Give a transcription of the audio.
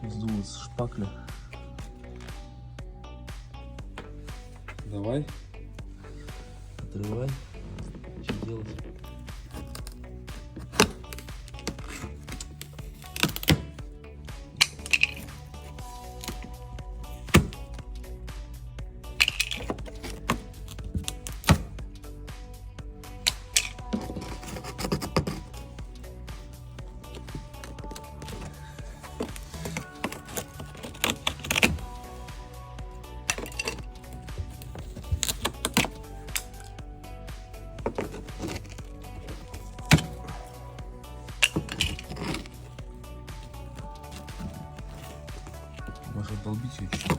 Сдулась с шпакля. Давай. Отрывай. Что делать? Может долбить ее чуть-чуть?